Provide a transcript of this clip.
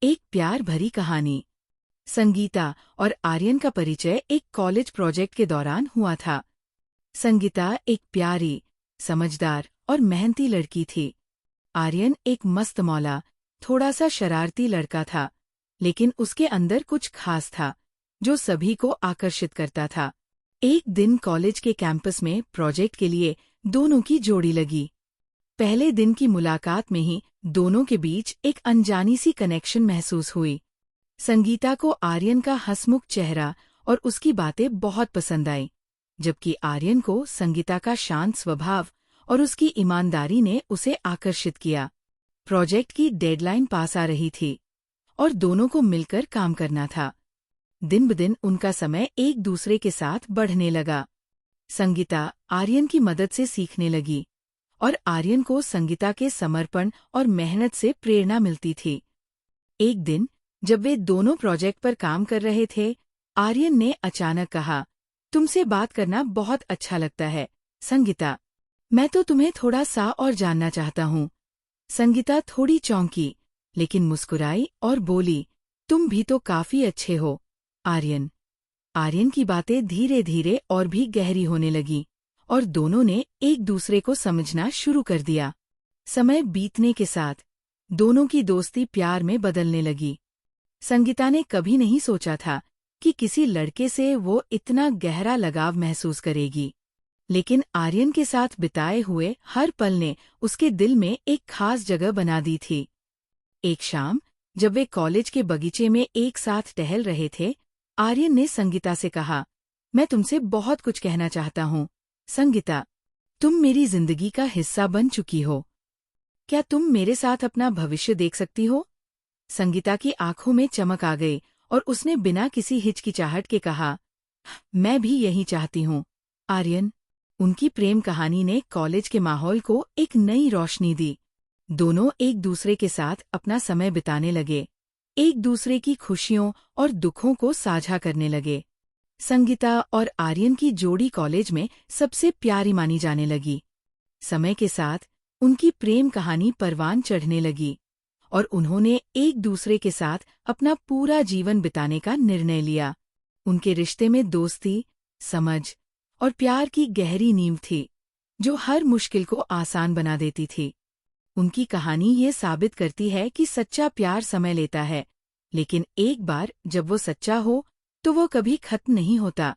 एक प्यार भरी कहानी। संगीता और आर्यन का परिचय एक कॉलेज प्रोजेक्ट के दौरान हुआ था। संगीता एक प्यारी, समझदार और मेहनती लड़की थी। आर्यन एक मस्त मौला, थोड़ा सा शरारती लड़का था, लेकिन उसके अंदर कुछ खास था जो सभी को आकर्षित करता था। एक दिन कॉलेज के कैंपस में प्रोजेक्ट के लिए दोनों की जोड़ी लगी। पहले दिन की मुलाकात में ही दोनों के बीच एक अनजानी सी कनेक्शन महसूस हुई। संगीता को आर्यन का हंसमुख चेहरा और उसकी बातें बहुत पसंद आई, जबकि आर्यन को संगीता का शांत स्वभाव और उसकी ईमानदारी ने उसे आकर्षित किया। प्रोजेक्ट की डेडलाइन पास आ रही थी और दोनों को मिलकर काम करना था। दिन ब दिन उनका समय एक दूसरे के साथ बढ़ने लगा। संगीता आर्यन की मदद से सीखने लगी और आर्यन को संगीता के समर्पण और मेहनत से प्रेरणा मिलती थी। एक दिन जब वे दोनों प्रोजेक्ट पर काम कर रहे थे, आर्यन ने अचानक कहा, तुमसे बात करना बहुत अच्छा लगता है संगीता। मैं तो तुम्हें थोड़ा सा और जानना चाहता हूँ। संगीता थोड़ी चौंकी, लेकिन मुस्कुराई और बोली, तुम भी तो काफी अच्छे हो आर्यन। आर्यन की बातें धीरे धीरे और भी गहरी होने लगी और दोनों ने एक दूसरे को समझना शुरू कर दिया। समय बीतने के साथ दोनों की दोस्ती प्यार में बदलने लगी। संगीता ने कभी नहीं सोचा था कि किसी लड़के से वो इतना गहरा लगाव महसूस करेगी, लेकिन आर्यन के साथ बिताए हुए हर पल ने उसके दिल में एक खास जगह बना दी थी। एक शाम जब वे कॉलेज के बगीचे में एक साथ टहल रहे थे, आर्यन ने संगीता से कहा, मैं तुमसे बहुत कुछ कहना चाहता हूँ संगीता। तुम मेरी जिंदगी का हिस्सा बन चुकी हो। क्या तुम मेरे साथ अपना भविष्य देख सकती हो? संगीता की आंखों में चमक आ गई और उसने बिना किसी हिचकिचाहट के कहा, मैं भी यही चाहती हूँ आर्यन। उनकी प्रेम कहानी ने कॉलेज के माहौल को एक नई रोशनी दी। दोनों एक दूसरे के साथ अपना समय बिताने लगे, एक दूसरे की खुशियों और दुखों को साझा करने लगे। संगीता और आर्यन की जोड़ी कॉलेज में सबसे प्यारी मानी जाने लगी। समय के साथ उनकी प्रेम कहानी परवान चढ़ने लगी और उन्होंने एक दूसरे के साथ अपना पूरा जीवन बिताने का निर्णय लिया। उनके रिश्ते में दोस्ती, समझ और प्यार की गहरी नींव थी, जो हर मुश्किल को आसान बना देती थी। उनकी कहानी ये साबित करती है कि सच्चा प्यार समय लेता है, लेकिन एक बार जब वो सच्चा हो तो वो कभी खत्म नहीं होता।